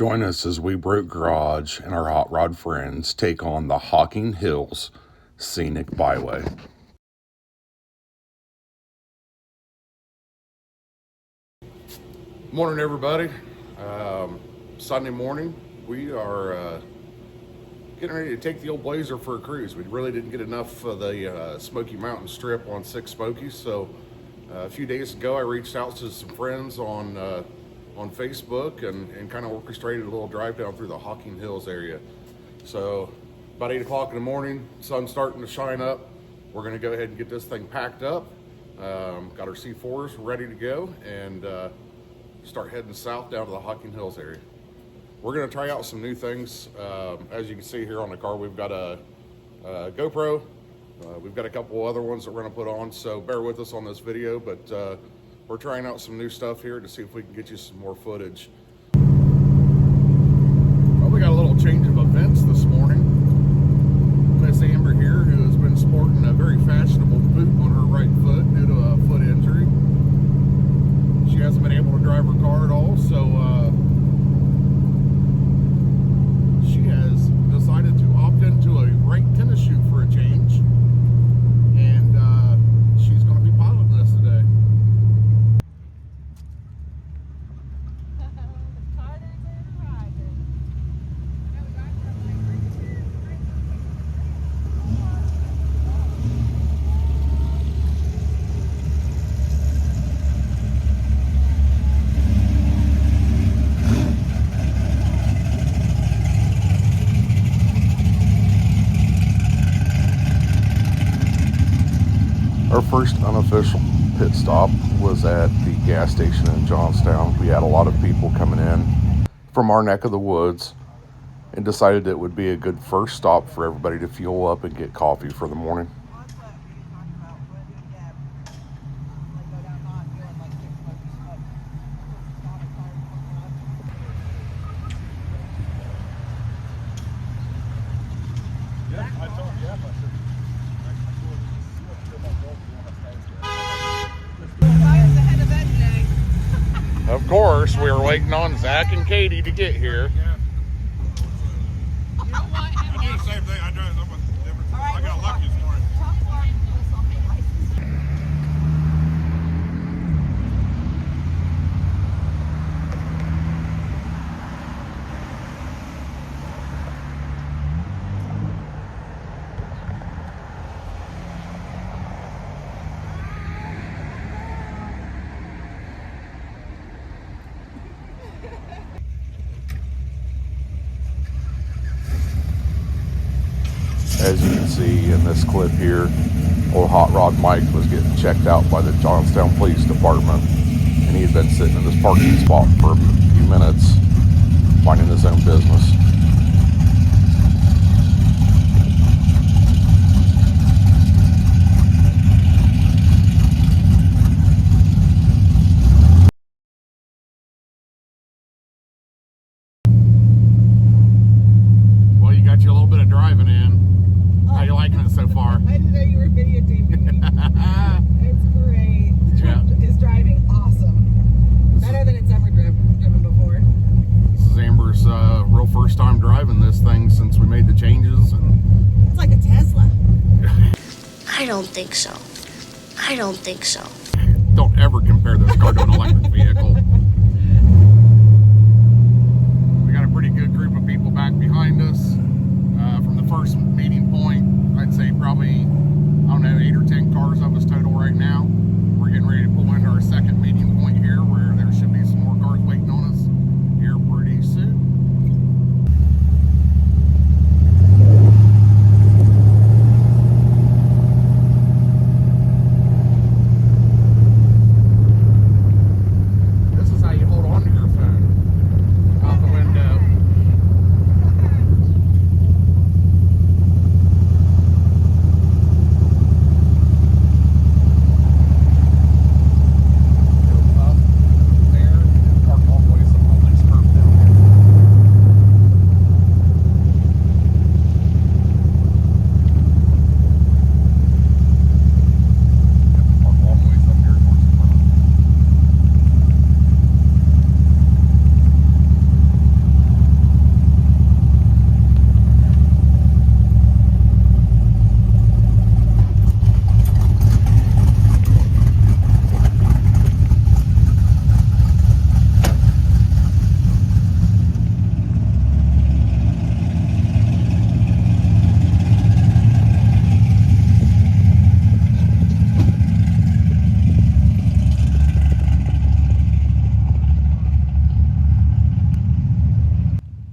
Join us as we broke garage and our hot rod friends take on the Hocking Hills Scenic Byway. Morning, everybody. Sunday morning, we are getting ready to take the old Blazer for a cruise. We really didn't get enough of the Smoky Mountain Strip on 6 Smokies, so a few days ago I reached out to some friends on Facebook and kind of orchestrated a little drive down through the Hocking Hills area. So about 8 o'clock in the morning, sun's starting to shine up. We're going to go ahead and get this thing packed up. Got our C4s ready to go and start heading south down to the Hocking Hills area. We're going to try out some new things. As you can see here on the car, we've got a GoPro. We've got a couple other ones that we're going to put on, so bear with us on this video, but we're trying out some new stuff here to see if we can get you some more footage. Well, we got a little change of events this morning. Miss Amber here, who has been sporting a very fashionable boot on her right foot due to a foot injury. She hasn't been able to drive her car at all, so she has decided to opt into a right tennis shoe for a change, and she's going to be piloting this today. Our first unofficial pit stop was at the gas station in Johnstown. We had a lot of people coming in from our neck of the woods and decided it would be a good first stop for everybody to fuel up and get coffee for the morning. Of course, we were waiting on Zach and Katie to get here. You know what? I do the same thing. I drive something different. Right, I got lucky this morning. As you can see in this clip here, old Hot Rod Mike was getting checked out by the Johnstown Police Department, and he had been sitting in this parking spot for a few minutes, minding his own business. Well, you got you a little bit of driving in. How you liking it so far? I didn't know you were videotaping me. It's great. The truck is driving awesome. Better than it's ever driven before. This is Amber's real first time driving this thing since we made the changes, and It's like a Tesla. I don't think so. I don't think so. don't ever compare this car to an electric vehicle. We got a pretty good group of people back behind us. From the first meeting point, I'd say probably, I don't know, 8 or 10 cars of us total right now. We're getting ready to pull into our second meeting point here, where there should be some more cars waiting on us here pretty soon. This is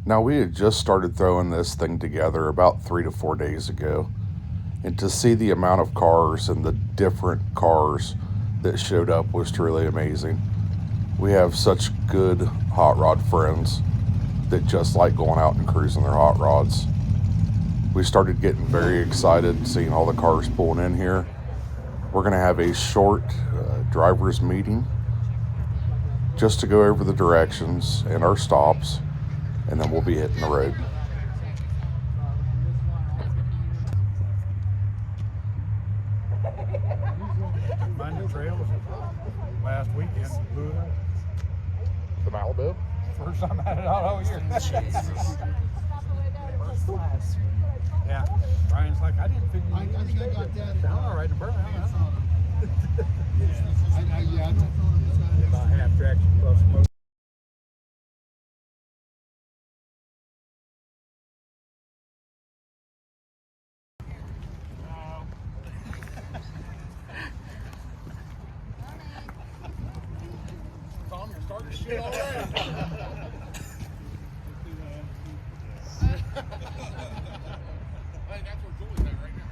Now, we had just started throwing this thing together about 3 to 4 days ago, and to see the amount of cars and the different cars that showed up was truly amazing. We have such good hot rod friends that just like going out and cruising their hot rods. We started getting very excited seeing all the cars pulling in here. We're going to have a short driver's meeting just to go over the directions and our stops, and then we'll be hitting the road. My new trail was last weekend. Blew it up. The Malibu? First time I had it all year. Yeah. Brian's like, I didn't figure I think I got that. Sound all right in Burma. Yeah, I don't know. About half traction plus smoke. Tom, you're starting to shit already. Hey, that's where Julie's at right now.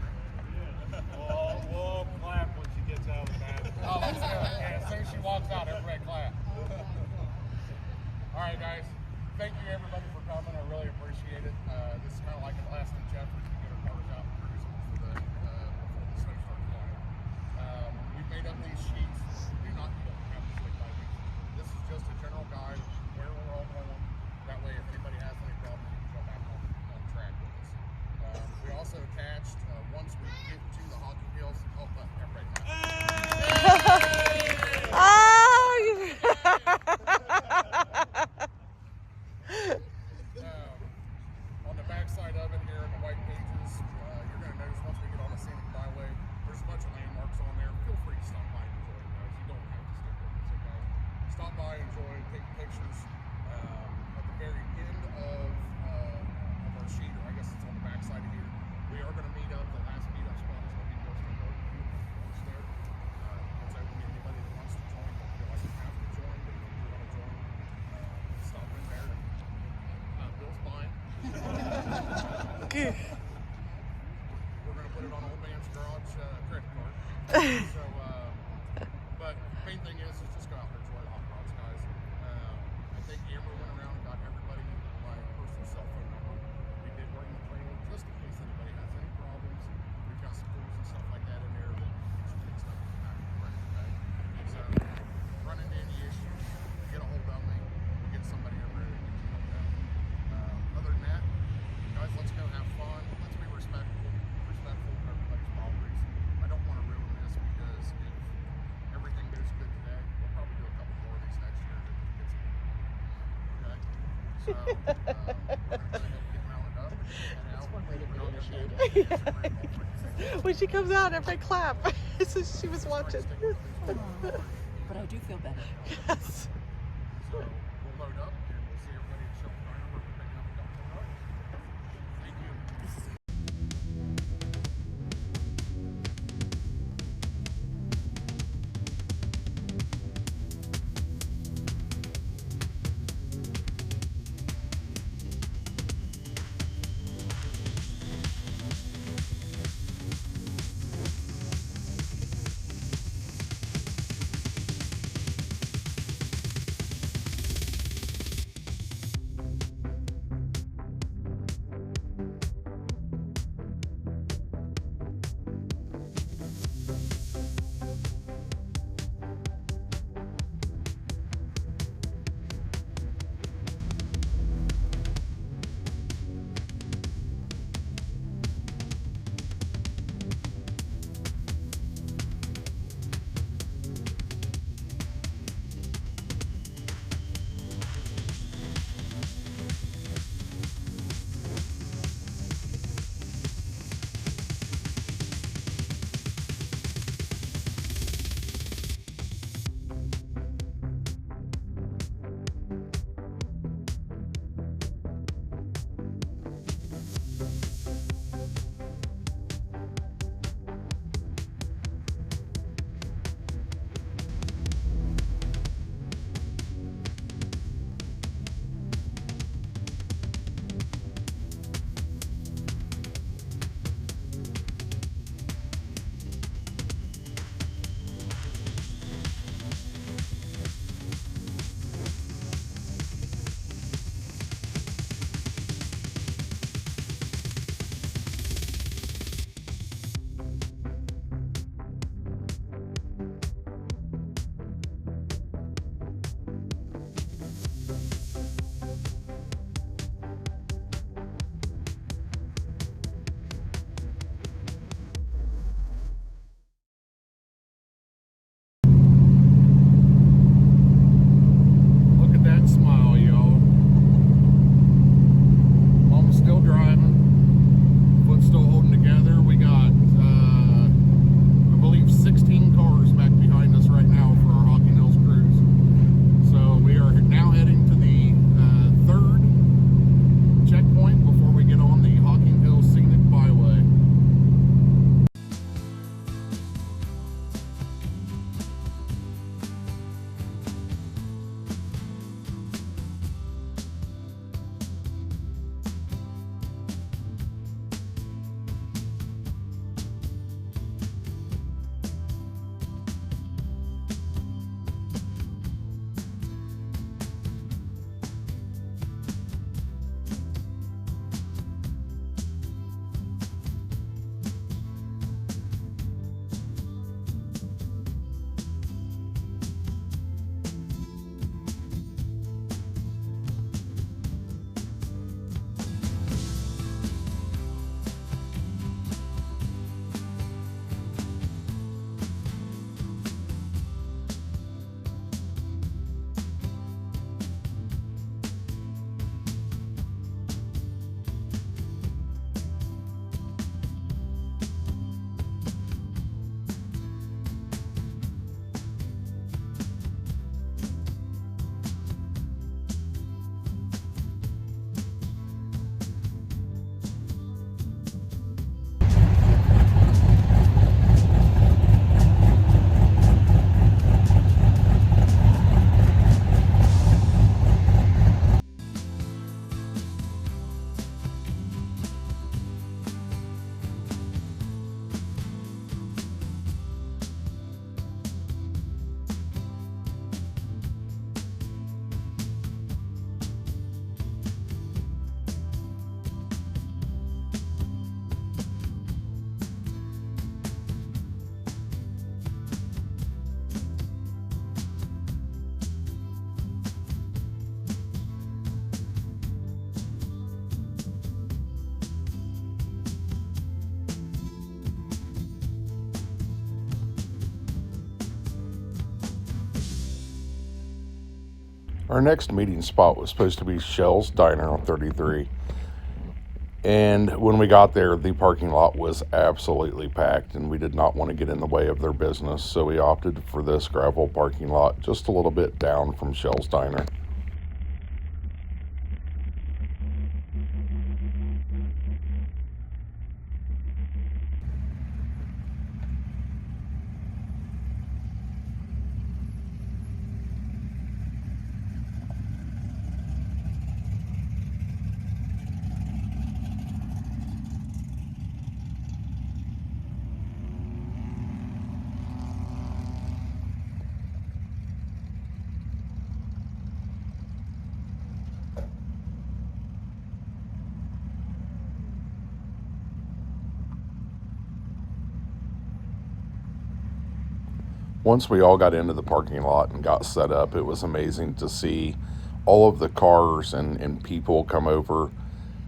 We'll clap when she gets out of the bathroom. Oh, let's go. Yeah, as soon as she walks out, everybody clap. All right, guys. Thank you, everybody, for coming. I really appreciate it. This is kind of like a last ditch effort to get our cars out and cruising before the snow starts flying. We've made up these sheets. Do not have to stick by these. This is just a general guide of where we're all going. That way, if anybody has any problems, you can jump back on track with us. We also attached, once we get to the Hocking Hills, everybody clap. On the back side of it here in the white pages, you're going to notice once we get on the Scenic Byway, there's a bunch of landmarks on there. Feel free to stop by and enjoy it, guys. You don't have to stick with us, okay? Stop by, enjoy, take pictures. At the very end of our sheet, or I guess it's on the back side of here, we are going to meet up. The last meetup spot is going to be Ghost and Barbecue once there. It's open to anybody that wants to join. Don't feel like you have to join, but if you do want to join, stop in there. Bill's buying. We're going to put it on Old Man's Garage credit card. So, but main thing is just go out there and enjoy the hot rods, guys. I think Amber went around and got everybody my personal cell phone number. We did bring the trailer just in case anybody has any problems. We've got some tools and stuff like that in there that gets you fixed up in the back of the credit, okay? So, run into any issues, get a hold of me. We'll get somebody over there to get you helped out. Other than that, guys, let's go have fun. Let's be respectful of everybody's boundaries. I don't want to ruin this because if everything goes good today, we'll probably do a couple more of these next year to get some. Okay? So, we're going to go ahead and get mounted up and head out. one way to We're be not gonna initiated. When she comes out, everybody clap. So she was watching. But I do feel better. Yes. So, we'll load up and we'll see everybody at Shelter Diner where we're picking up the Delta. Thank you. Our next meeting spot was supposed to be Shell's Diner on 33. And when we got there, the parking lot was absolutely packed, and we did not want to get in the way of their business, so we opted for this gravel parking lot just a little bit down from Shell's Diner. Once we all got into the parking lot and got set up, it was amazing to see all of the cars and people come over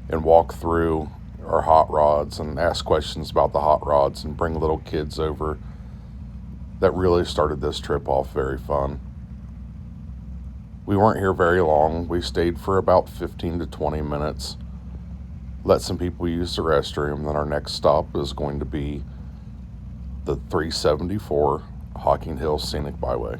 and walk through our hot rods and ask questions about the hot rods and bring little kids over. That really started this trip off very fun. We weren't here very long. We stayed for about 15 to 20 minutes, let some people use the restroom. Then our next stop is going to be the 374 Hocking Hills Scenic Byway.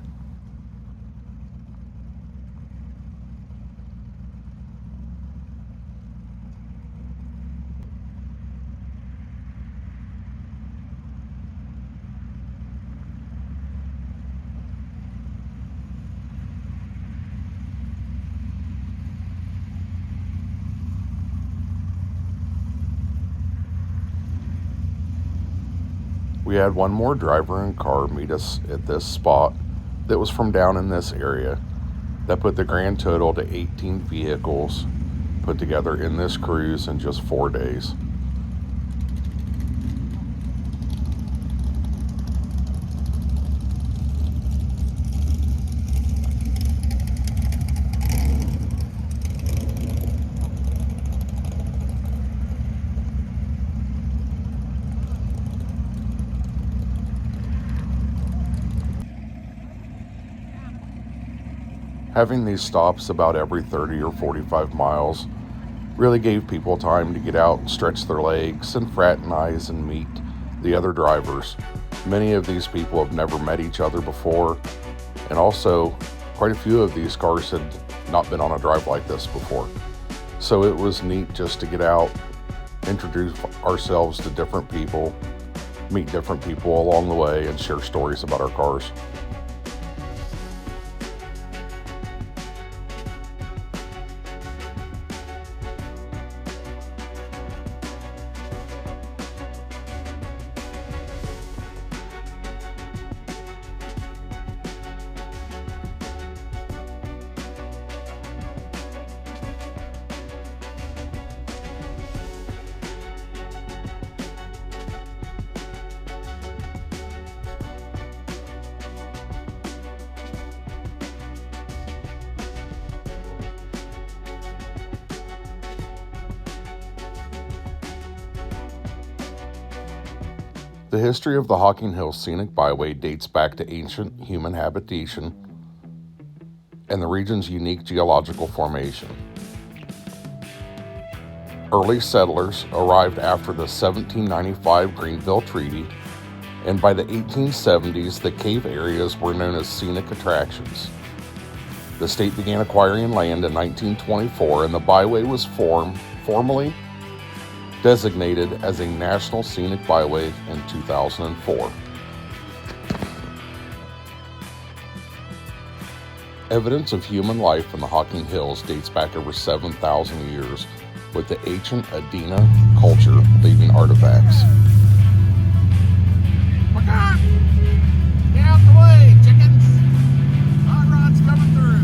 We had one more driver and car meet us at this spot that was from down in this area. That put the grand total to 18 vehicles put together in this cruise in just 4 days. Having these stops about every 30 or 45 miles really gave people time to get out and stretch their legs and fraternize and meet the other drivers. Many of these people have never met each other before, and also quite a few of these cars had not been on a drive like this before. So it was neat just to get out, introduce ourselves to different people, meet different people along the way, and share stories about our cars. The history of the Hocking Hills Scenic Byway dates back to ancient human habitation and the region's unique geological formation. Early settlers arrived after the 1795 Greenville Treaty, and by the 1870s, the cave areas were known as scenic attractions. The state began acquiring land in 1924, and the byway was formally designated as a National Scenic Byway in 2004. Evidence of human life in the Hocking Hills dates back over 7,000 years, with the ancient Adena culture leaving artifacts. Get out the way, chickens! Hot rod's coming through.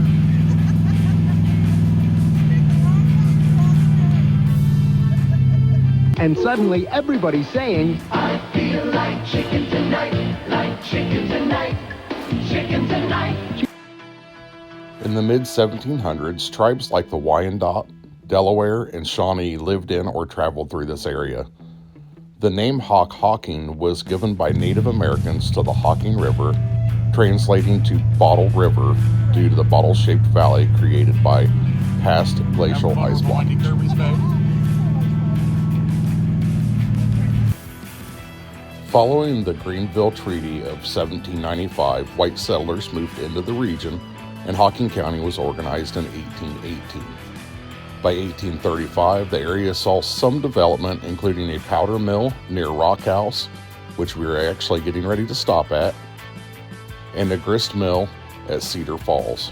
And suddenly everybody's saying, I feel like chicken tonight, chicken tonight. In the mid-1700s, tribes like the Wyandot, Delaware, and Shawnee lived in or traveled through this area. The name Hocking was given by Native Americans to the Hocking River translating to Bottle River due to the bottle-shaped valley created by past glacial ice blockage. Following the Greenville Treaty of 1795, white settlers moved into the region, and Hocking County was organized in 1818. By 1835, the area saw some development, including a powder mill near Rock House, which we were actually getting ready to stop at, and a grist mill at Cedar Falls.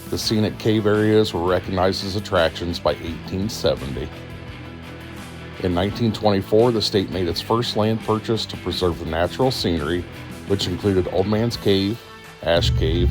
The scenic cave areas were recognized as attractions by 1870. In 1924, the state made its first land purchase to preserve the natural scenery, which included Old Man's Cave, Ash Cave,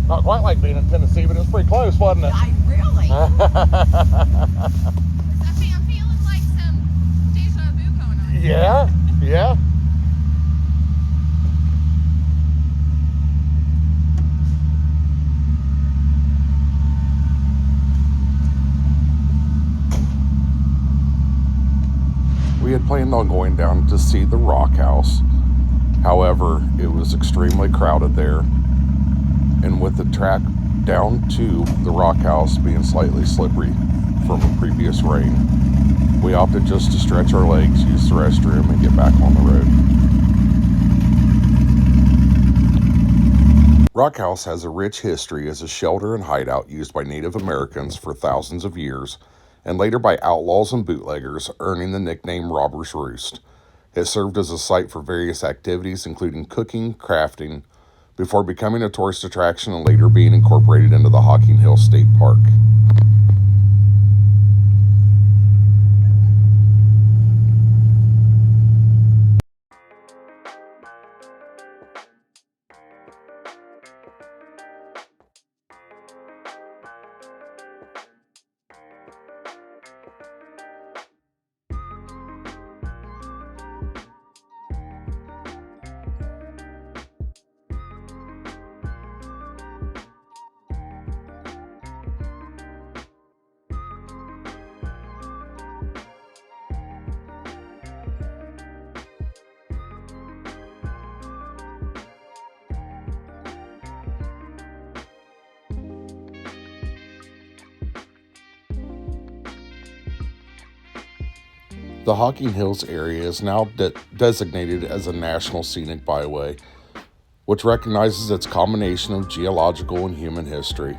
not quite like being in Tennessee, but it was pretty close, wasn't it? I really. I'm feeling like some deja vu going on. Yeah, yeah. We had planned on going down to see the Rock House. However, it was extremely crowded there, and with the track down to the Rock House being slightly slippery from a previous rain, we opted just to stretch our legs, use the restroom, and get back on the road. Rock House has a rich history as a shelter and hideout used by Native Americans for thousands of years, and later by outlaws and bootleggers, earning the nickname Robber's Roost. It served as a site for various activities, including cooking, crafting, before becoming a tourist attraction and later being incorporated into the Hocking Hills State Park. The Hocking Hills area is now designated as a National Scenic Byway, which recognizes its combination of geological and human history.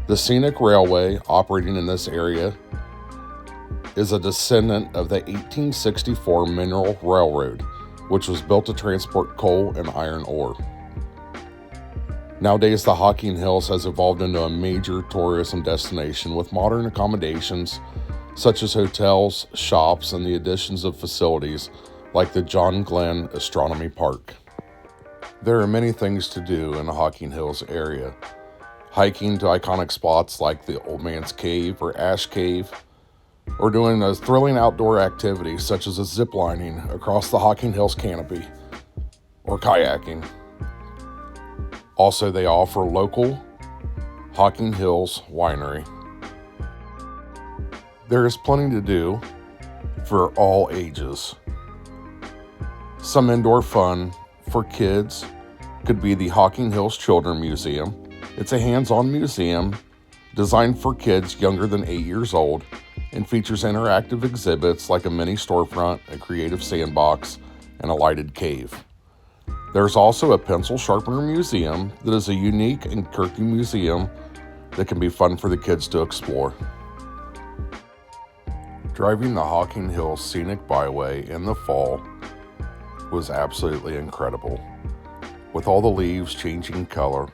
The scenic railway operating in this area is a descendant of the 1864 Mineral Railroad, which was built to transport coal and iron ore. Nowadays, the Hocking Hills has evolved into a major tourism destination with modern accommodations such as hotels, shops, and the additions of facilities like the John Glenn Astronomy Park. There are many things to do in the Hocking Hills area. Hiking to iconic spots like the Old Man's Cave or Ash Cave, or doing a thrilling outdoor activity such as a zip lining across the Hocking Hills canopy, or kayaking. Also, they offer local Hocking Hills Winery. There is plenty to do for all ages. Some indoor fun for kids could be the Hocking Hills Children's Museum. It's a hands-on museum designed for kids younger than 8 years old and features interactive exhibits like a mini storefront, a creative sandbox, and a lighted cave. There's also a pencil sharpener museum that is a unique and quirky museum that can be fun for the kids to explore. Driving the Hocking Hills Scenic Byway in the fall was absolutely incredible. With all the leaves changing color,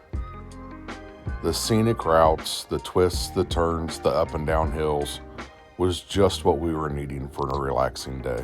the scenic routes, the twists, the turns, the up and down hills was just what we were needing for a relaxing day.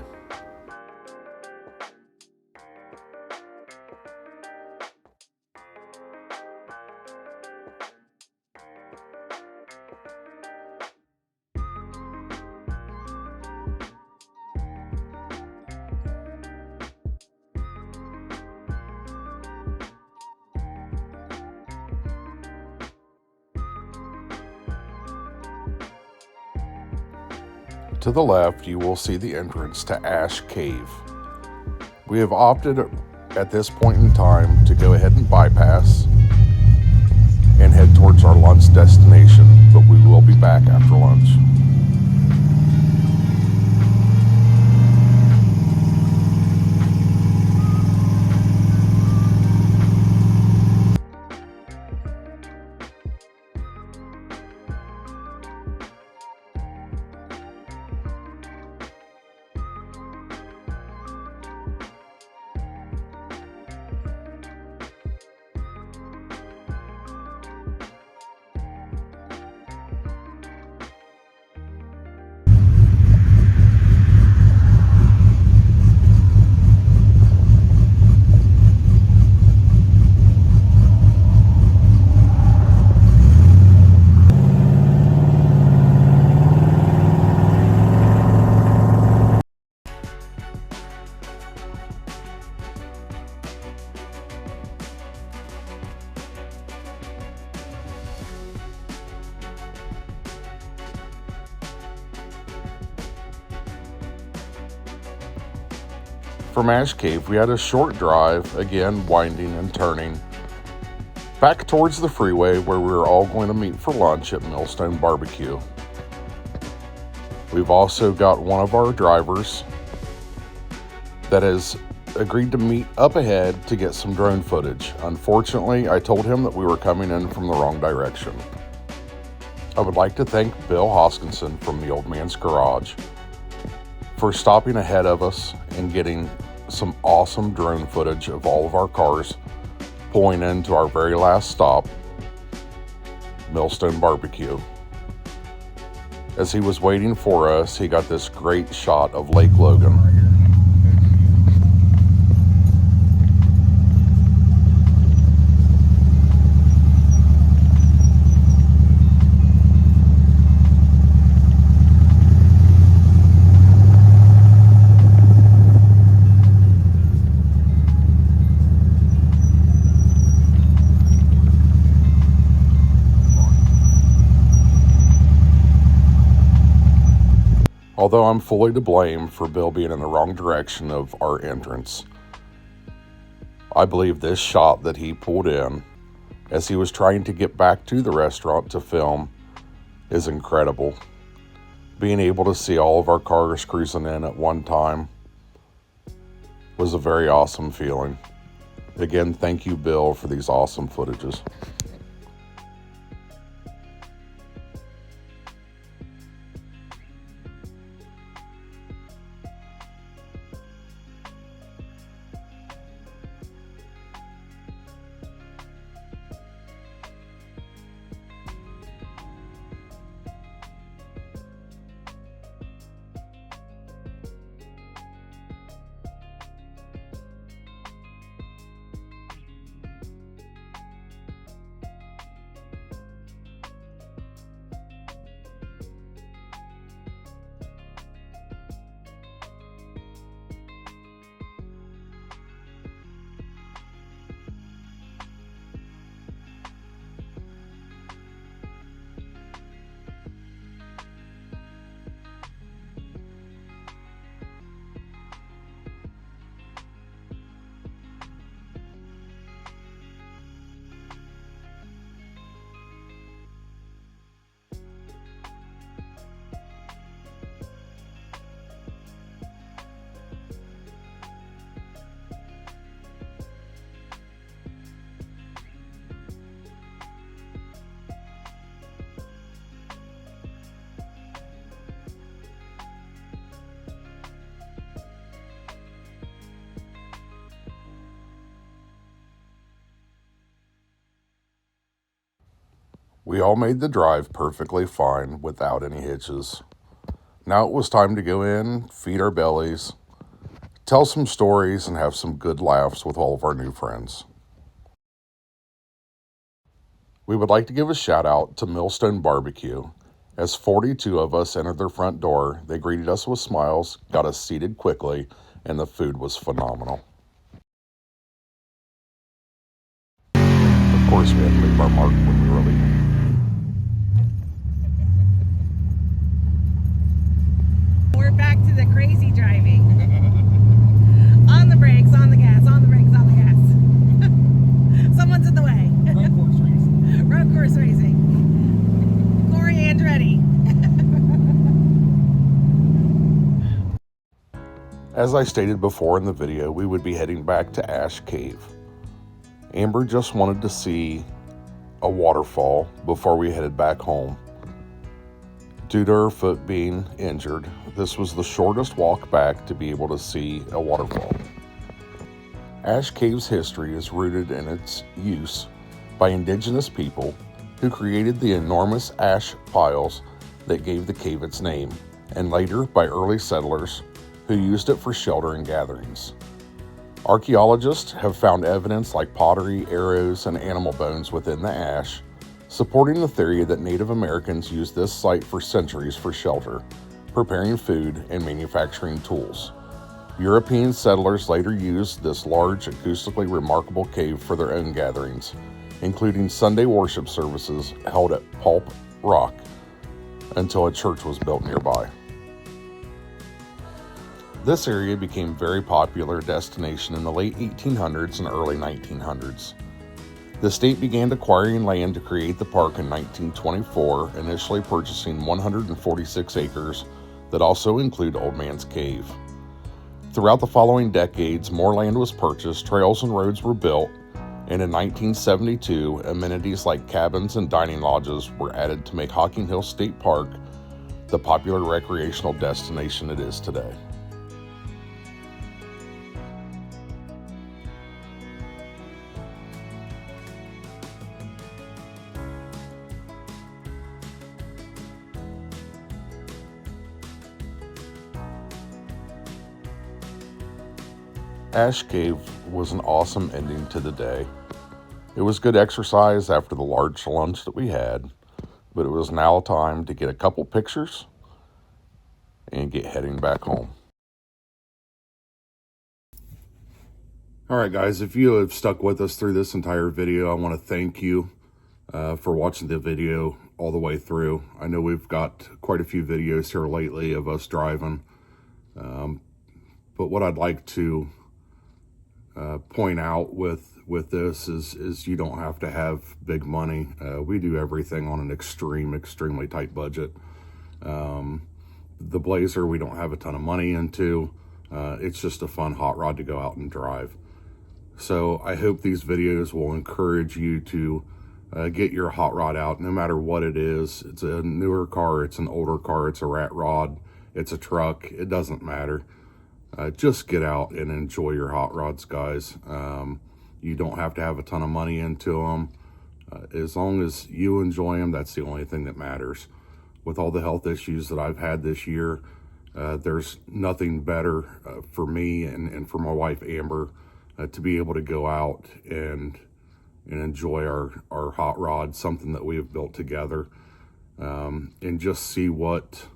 To the left, you will see the entrance to Ash Cave. We have opted at this point in time to go ahead and bypass and head towards our lunch destination, but we will be back after lunch. From Ash Cave, we had a short drive, again winding and turning, back towards the freeway where we were all going to meet for lunch at Millstone Barbecue. We've also got one of our drivers that has agreed to meet up ahead to get some drone footage. Unfortunately, I told him that we were coming in from the wrong direction. I would like to thank Bill Hoskinson from the Old Man's Garage for stopping ahead of us and getting some awesome drone footage of all of our cars pulling into our very last stop, Millstone Barbecue. As he was waiting for us, he got this great shot of Lake Logan. Although I'm fully to blame for Bill being in the wrong direction of our entrance, I believe this shot that he pulled in as he was trying to get back to the restaurant to film is incredible. Being able to see all of our cars cruising in at one time was a very awesome feeling. Again, thank you, Bill, for these awesome footages. We all made the drive perfectly fine without any hitches. Now it was time to go in, feed our bellies, tell some stories, and have some good laughs with all of our new friends. We would like to give a shout out to Millstone Barbecue. As 42 of us entered their front door, they greeted us with smiles, got us seated quickly, and the food was phenomenal. Of course, we had to leave our mark when we were leaving. back to the crazy driving. On the brakes, on the gas, on the brakes, on the gas. Someone's in the way. Road course racing. Road course racing. Corey Andretti. As I stated before in the video, we would be heading back to Ash Cave. Amber just wanted to see a waterfall before we headed back home. Due to her foot being injured, this was the shortest walk back to be able to see a waterfall. Ash Cave's history is rooted in its use by indigenous people who created the enormous ash piles that gave the cave its name, and later by early settlers who used it for shelter and gatherings. Archaeologists have found evidence like pottery, arrows, and animal bones within the ash, supporting the theory that Native Americans used this site for centuries for shelter, preparing food, and manufacturing tools. European settlers later used this large, acoustically remarkable cave for their own gatherings, including Sunday worship services held at Pulp Rock, until a church was built nearby. This area became a very popular destination in the late 1800s and early 1900s. The state began acquiring land to create the park in 1924, initially purchasing 146 acres that also include Old Man's Cave. Throughout the following decades, more land was purchased, trails and roads were built, and in 1972, amenities like cabins and dining lodges were added to make Hocking Hills State Park the popular recreational destination it is today. Ash Cave was an awesome ending to the day. It was good exercise after the large lunch that we had, but it was now time to get a couple pictures and get heading back home. All right, guys, if you have stuck with us through this entire video, I want to thank you for watching the video all the way through. I know we've got quite a few videos here lately of us driving, but what I'd like to point out with this is you don't have to have big money. We do everything on an extremely tight budget. The Blazer we don't have a ton of money into. It's just a fun hot rod to go out and drive. So I hope these videos will encourage you to get your hot rod out, no matter what it is. It's a newer car, it's an older car, it's a rat rod, it's a truck, it doesn't matter. Just get out and enjoy your hot rods, guys. You don't have to have a ton of money into them. As long as you enjoy them, that's the only thing that matters. With all the health issues that I've had this year, there's nothing better for me and for my wife, Amber, to be able to go out and enjoy our hot rod, something that we have built together, and just see what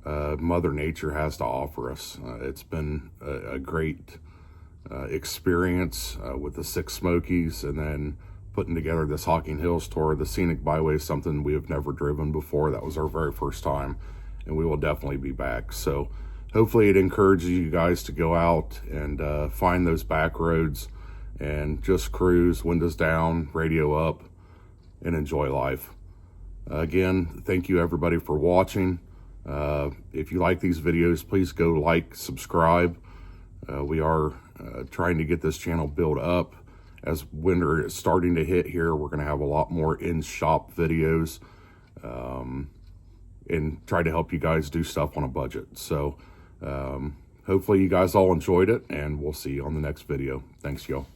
Mother Nature has to offer us. It's been a great experience with the 6 Smokies, and then putting together this Hocking Hills tour. The Scenic Byway is something we have never driven before. That was our very first time, and we will definitely be back. So hopefully it encourages you guys to go out and find those back roads and just cruise, windows down, radio up, and enjoy life. Again, thank you everybody for watching. If you like these videos, please go like, subscribe. We are trying to get this channel built up. As winter is starting to hit here, we're going to have a lot more in-shop videos, and try to help you guys do stuff on a budget. So hopefully you guys all enjoyed it, and we'll see you on the next video. Thanks, y'all.